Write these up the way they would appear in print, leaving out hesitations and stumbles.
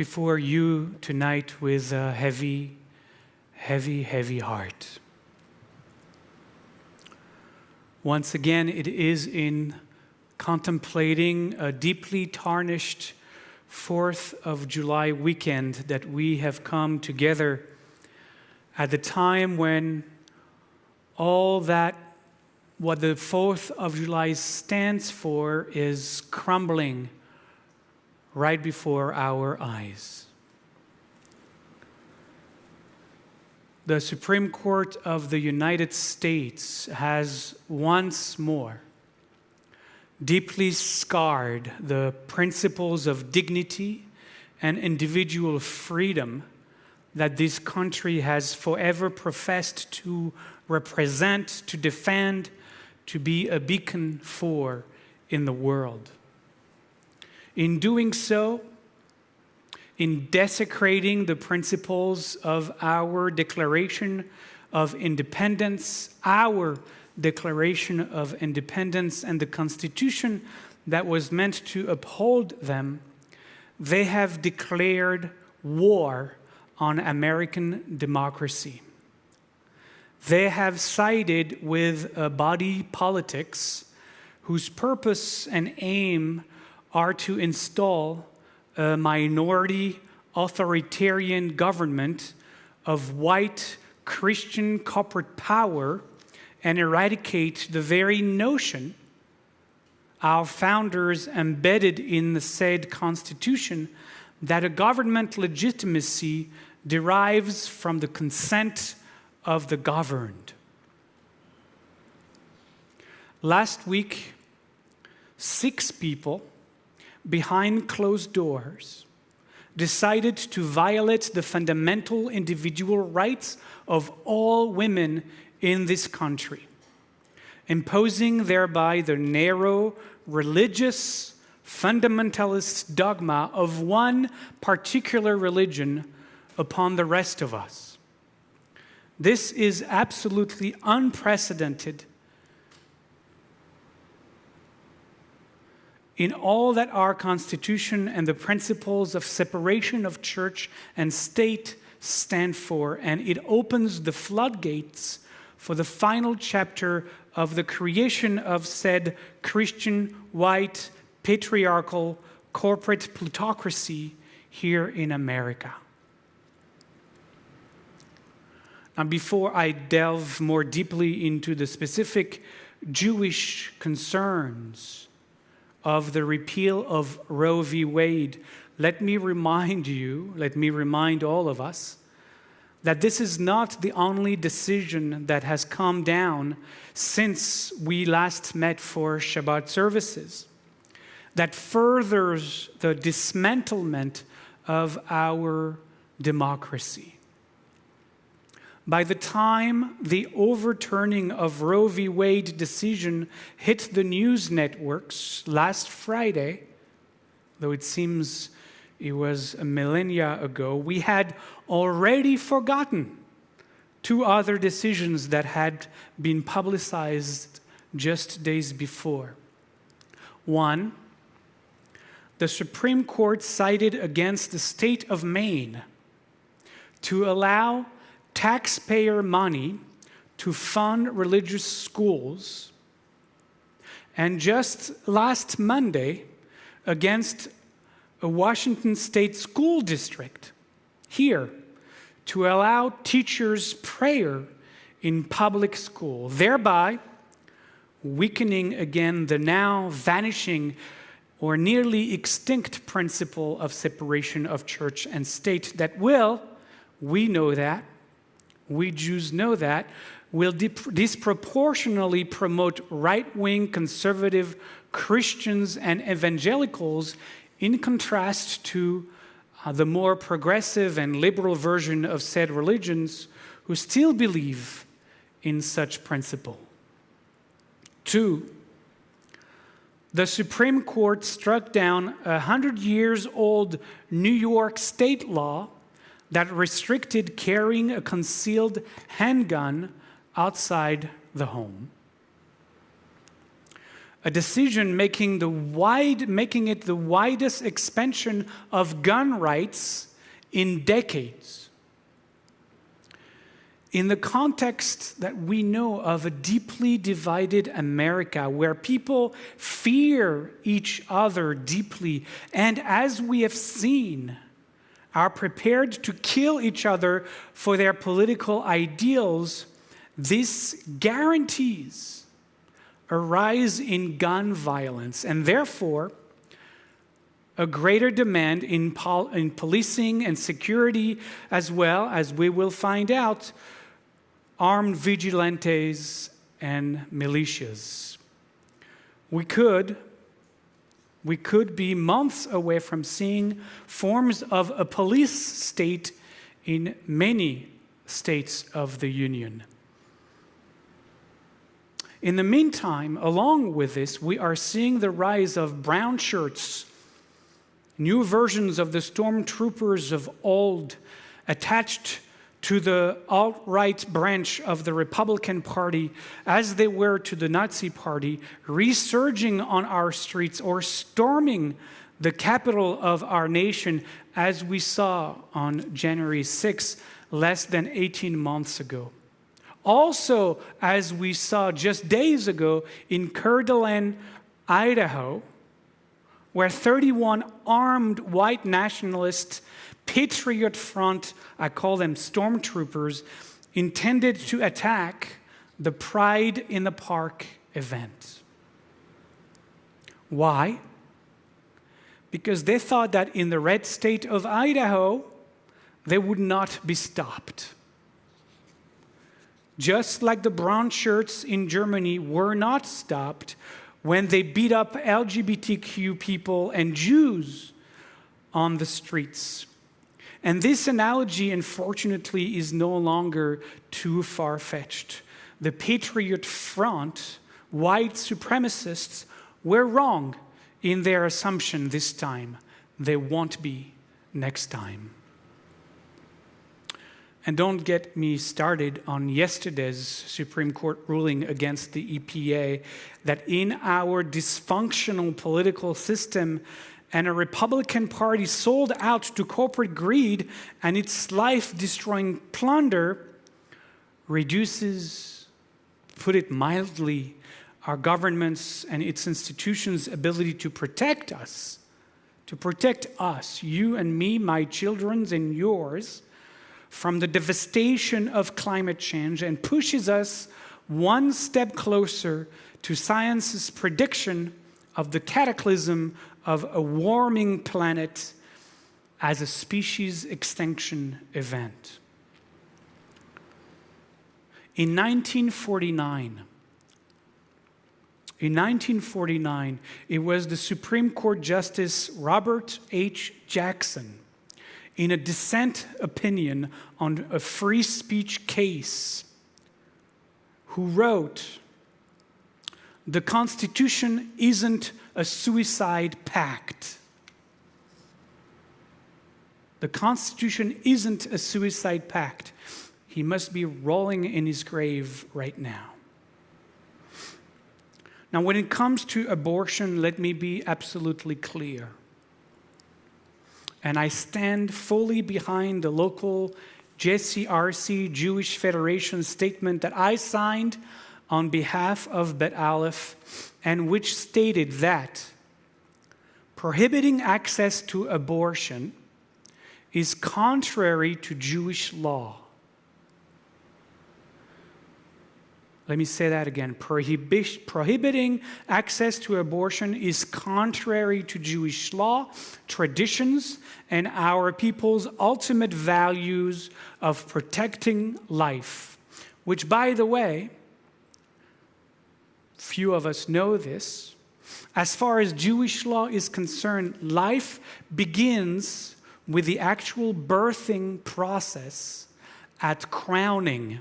before you tonight with a heavy heart. Once again, it is in contemplating a deeply tarnished 4th of July weekend that we have come together at the time when all that what the 4th of July stands for is crumbling right before our eyes. The Supreme Court of the United States has once more deeply scarred the principles of dignity and individual freedom that this country has forever professed to represent, to defend, to be a beacon for in the world. In doing so, in desecrating the principles of our Declaration of Independence, our Declaration of Independence and the Constitution that was meant to uphold them, they have declared war on American democracy. They have sided with a body politics whose purpose and aim are to install a minority authoritarian government of white Christian corporate power and eradicate the very notion our founders embedded in the said Constitution that a government legitimacy derives from the consent of the governed. Last week, 6 people behind closed doors decided to violate the fundamental individual rights of all women in this country, imposing thereby the narrow religious fundamentalist dogma of one particular religion upon the rest of us. This is absolutely unprecedented in all that our Constitution and the principles of separation of church and state stand for, and it opens the floodgates for the final chapter of the creation of said Christian, white, patriarchal, corporate plutocracy here in America. Now, before I delve more deeply into the specific Jewish concerns of the repeal of Roe v. Wade, let me remind all of us, that this is not the only decision that has come down since we last met for Shabbat services that furthers the dismantlement of our democracy. By the time the overturning of Roe v. Wade decision hit the news networks last Friday, though it seems it was a millennia ago, we had already forgotten 2 other decisions that had been publicized just days before. One, the Supreme Court sided against the state of Maine to allow taxpayer money to fund religious schools, and just last Monday against a Washington state school district here to allow teachers' prayer in public school, thereby weakening again the now vanishing or nearly extinct principle of separation of church and state that will, we know that, we Jews know that, will disproportionately promote right-wing conservative Christians and evangelicals in contrast to the more progressive and liberal version of said religions who still believe in such principle. 2, the Supreme Court struck down a 100-year-old New York state law that restricted carrying a concealed handgun outside the home. a decision making it the widest expansion of gun rights in decades. In the context that we know of a deeply divided America, where people fear each other deeply, and as we have seen, are prepared to kill each other for their political ideals, this guarantees a rise in gun violence, and therefore a greater demand in policing and security, as well as, we will find out, armed vigilantes and militias. We could be months away from seeing forms of a police state in many states of the Union. In the meantime, along with this, we are seeing the rise of brown shirts, new versions of the stormtroopers of old, attached to the alt-right branch of the Republican Party, as they were to the Nazi Party, resurging on our streets or storming the capital of our nation, as we saw on January 6, less than 18 months ago. Also, as we saw just days ago in Coeur d'Alene, Idaho, where 31 armed white nationalist Patriot Front, I call them stormtroopers, intended to attack the Pride in the Park event. Why? Because they thought that in the red state of Idaho, they would not be stopped. Just like the brown shirts in Germany were not stopped when they beat up LGBTQ people and Jews on the streets. And this analogy, unfortunately, is no longer too far-fetched. The Patriot Front, white supremacists, were wrong in their assumption this time. They won't be next time. And don't get me started on yesterday's Supreme Court ruling against the EPA that in our dysfunctional political system and a Republican Party sold out to corporate greed and its life-destroying plunder reduces, put it mildly, our government's and its institutions' ability to protect us, you and me, my children's and yours, from the devastation of climate change, and pushes us one step closer to science's prediction of the cataclysm of a warming planet as a species extinction event. In 1949, it was the Supreme Court Justice Robert H. Jackson, in a dissent opinion on a free speech case, who wrote, "The Constitution isn't a suicide pact." The Constitution isn't a suicide pact. He must be rolling in his grave right now. Now, when it comes to abortion, let me be absolutely clear. And I stand fully behind the local JCRC Jewish Federation statement that I signed on behalf of Bet Aleph, and which stated that prohibiting access to abortion is contrary to Jewish law. Let me say that again. Prohibiting access to abortion is contrary to Jewish law, traditions, and our people's ultimate values of protecting life, which, by the way, few of us know this. As far as Jewish law is concerned, life begins with the actual birthing process at crowning.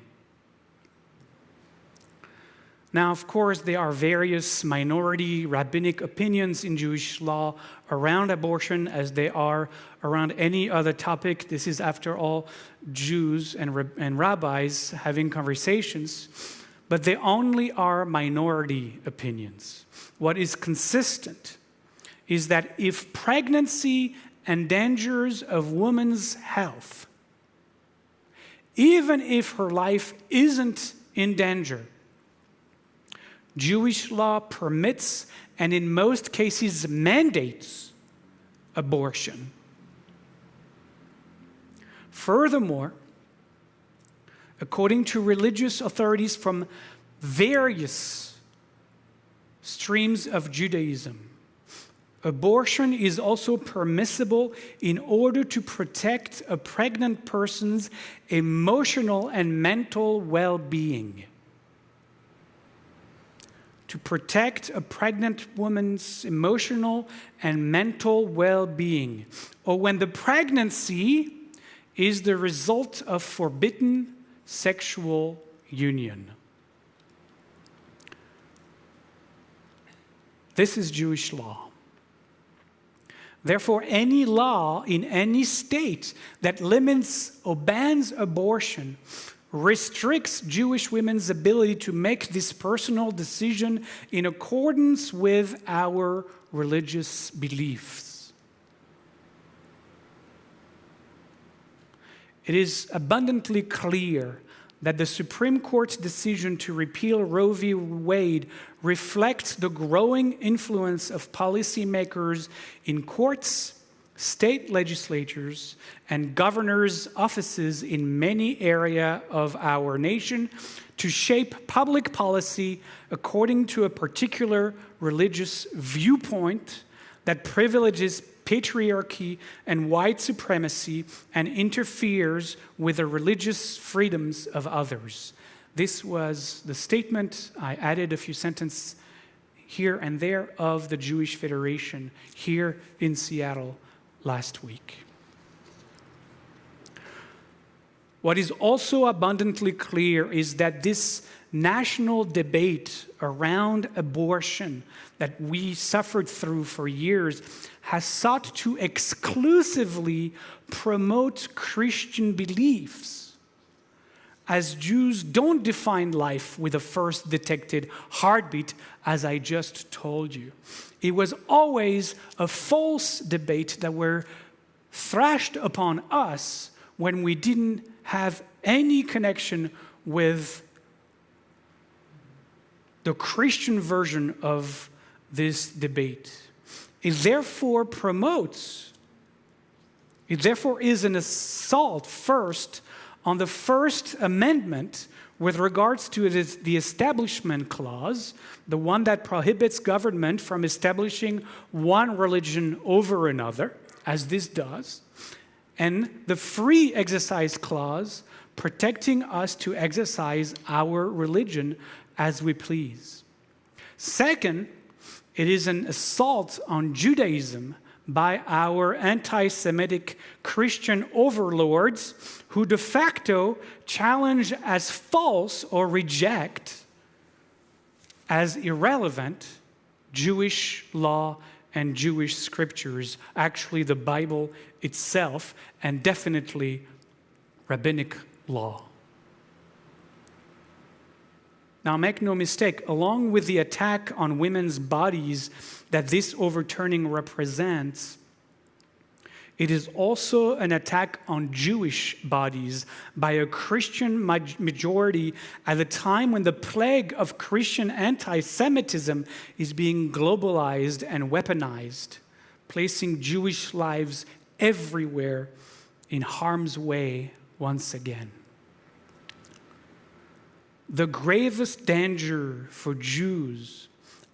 Now, of course, there are various minority rabbinic opinions in Jewish law around abortion, as they are around any other topic. This is, after all, Jews and rabbis having conversations. but they only are minority opinions. What is consistent is that if pregnancy endangers a woman's health, even if her life isn't in danger, Jewish law permits and in most cases mandates abortion. Furthermore, according to religious authorities from various streams of Judaism, abortion is also permissible in order to protect a pregnant person's emotional and mental well-being. To protect a pregnant woman's emotional and mental well-being, or when the pregnancy is the result of forbidden sexual union. This is Jewish law. Therefore, any law in any state that limits or bans abortion restricts Jewish women's ability to make this personal decision in accordance with our religious beliefs. It is abundantly clear that the Supreme Court's decision to repeal Roe v. Wade reflects the growing influence of policymakers in courts, state legislatures, and governors' offices in many areas of our nation to shape public policy according to a particular religious viewpoint that privileges patriarchy and white supremacy and interferes with the religious freedoms of others. This was the statement, I added a few sentences here and there, of the Jewish Federation here in Seattle last week. What is also abundantly clear is that this national debate around abortion that we suffered through for years has sought to exclusively promote Christian beliefs, as Jews don't define life with a first detected heartbeat, as I just told you. It was always a false debate that were thrashed upon us when we didn't have any connection with the Christian version of this debate. It therefore is an assault first on the First Amendment with regards to the Establishment Clause, the one that prohibits government from establishing one religion over another, as this does, and the Free Exercise Clause, protecting us to exercise our religion as we please. Second, it is an assault on Judaism by our anti-Semitic Christian overlords who de facto challenge as false or reject as irrelevant Jewish law and Jewish scriptures, actually the Bible itself, and definitely rabbinic law. Now, make no mistake, along with the attack on women's bodies that this overturning represents, it is also an attack on Jewish bodies by a Christian majority at a time when the plague of Christian anti-Semitism is being globalized and weaponized, placing Jewish lives everywhere in harm's way once again. The gravest danger for Jews,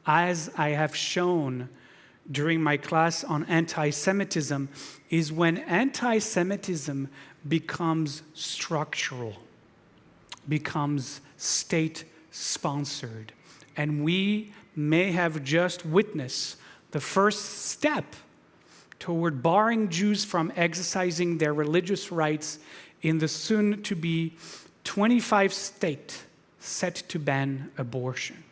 as I have shown during my class on anti-Semitism, is when anti-Semitism becomes structural, becomes state-sponsored. And we may have just witnessed the first step toward barring Jews from exercising their religious rights in the soon-to-be 25 states set to ban abortion.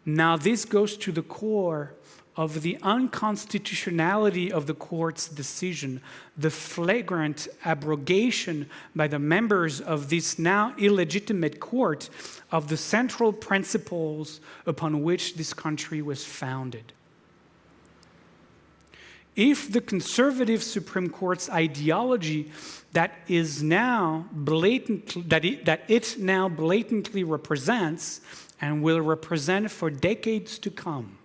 Now, this goes to the core of the unconstitutionality of the court's decision, the flagrant abrogation by the members of this now illegitimate court of the central principles upon which this country was founded. If the conservative Supreme Court's ideology that it now blatantly represents and will represent for decades to come,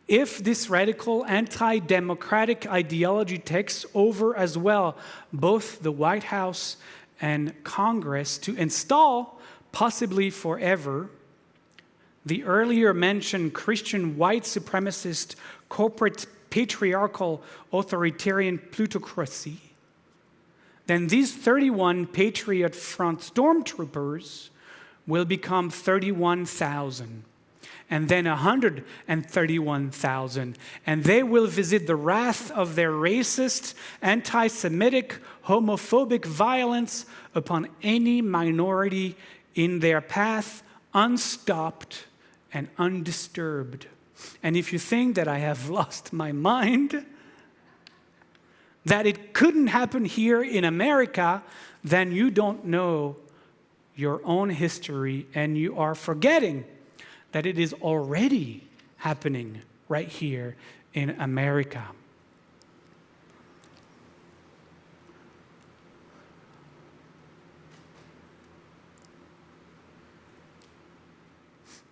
if this radical anti-democratic ideology takes over as well both the White House and Congress to install, possibly forever, the earlier mentioned Christian white supremacist corporate patriarchal authoritarian plutocracy, then these 31 Patriot Front stormtroopers will become 31,000, and then 131,000, and they will visit the wrath of their racist, anti-Semitic, homophobic violence upon any minority in their path, unstopped and undisturbed. And if you think that I have lost my mind, that it couldn't happen here in America, then you don't know your own history and you are forgetting that it is already happening right here in America.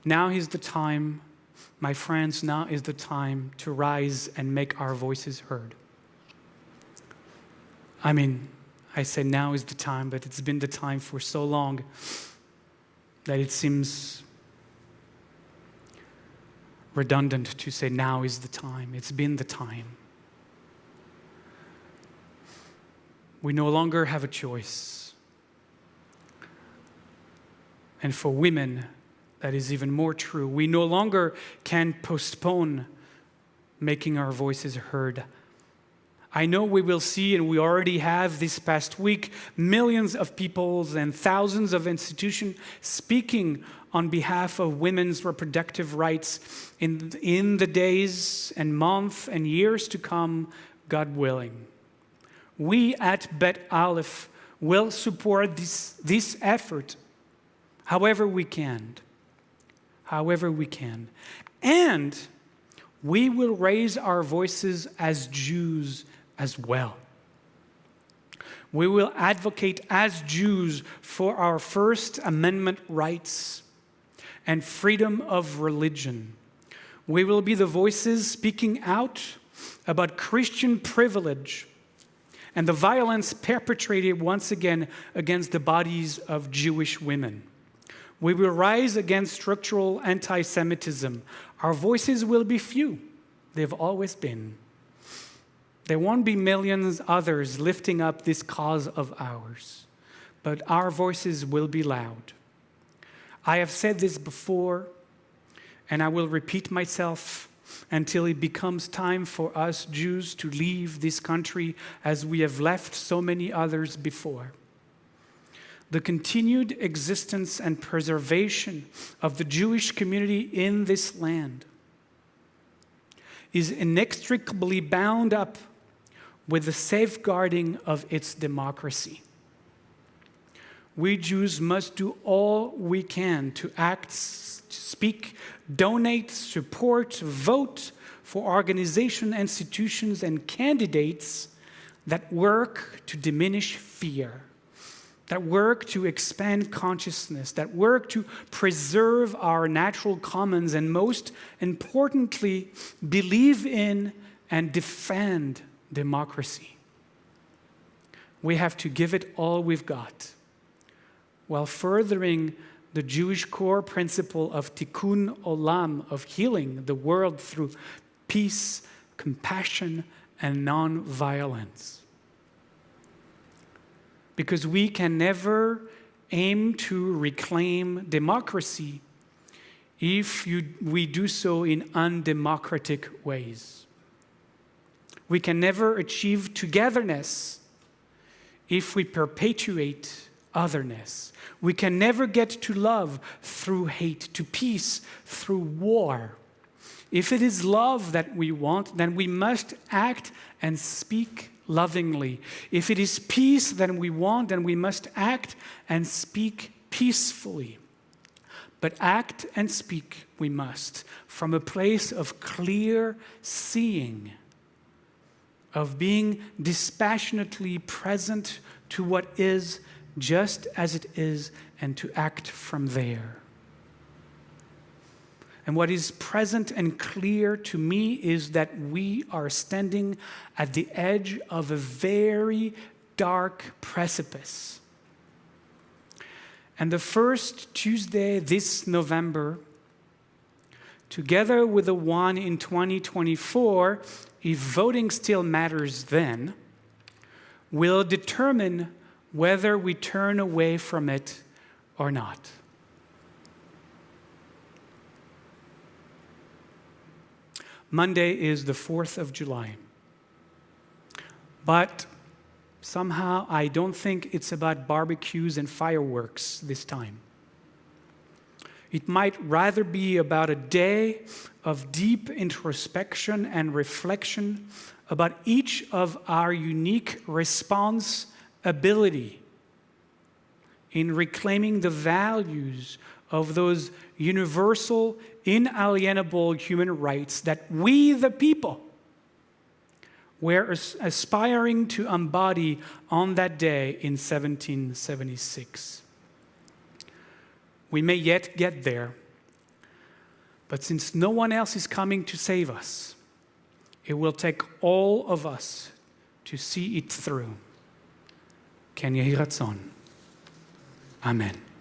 Now is the time, my friends, now is the time to rise and make our voices heard. I mean, I say now is the time, but it's been the time for so long that it seems redundant to say now is the time. It's been the time. We no longer have a choice. And for women, that is even more true. We no longer can postpone making our voices heard. I know we will see, and we already have this past week, millions of people and thousands of institutions speaking on behalf of women's reproductive rights in the days and months and years to come, God willing. We at Bet Aleph will support this effort however we can. However we can. And we will raise our voices as Jews as well. We will advocate as Jews for our First Amendment rights and freedom of religion. We will be the voices speaking out about Christian privilege and the violence perpetrated once again against the bodies of Jewish women. We will rise against structural anti-Semitism. Our voices will be few. They've always been. There won't be millions others lifting up this cause of ours, but our voices will be loud. I have said this before, and I will repeat myself until it becomes time for us Jews to leave this country as we have left so many others before. The continued existence and preservation of the Jewish community in this land is inextricably bound up with the safeguarding of its democracy. We Jews must do all we can to act, speak, donate, support, vote for organizations, institutions, and candidates that work to diminish fear, that work to expand consciousness, that work to preserve our natural commons, and most importantly, believe in and defend democracy. We have to give it all we've got, while furthering the Jewish core principle of tikkun olam, of healing the world through peace, compassion, and non-violence. Because we can never aim to reclaim democracy if we do so in undemocratic ways. We can never achieve togetherness if we perpetuate otherness. We can never get to love through hate, to peace through war, If it is love that we want, then we must act and speak lovingly. If it is peace that we want, then we must act and speak peacefully. But act and speak we must from a place of clear seeing, of being dispassionately present to what is just as it is, and to act from there. And what is present and clear to me is that we are standing at the edge of a very dark precipice. And the first Tuesday this November, together with the one in 2024, if voting still matters then, will determine whether we turn away from it or not. Monday is the 4th of July. But somehow I don't think it's about barbecues and fireworks this time. It might rather be about a day of deep introspection and reflection about each of our unique responsibility in reclaiming the values of those universal, inalienable human rights that we, the people, were aspiring to embody on that day in 1776. We may yet get there, but since no one else is coming to save us, it will take all of us to see it through. Ken Yehi Ratzon. Amen.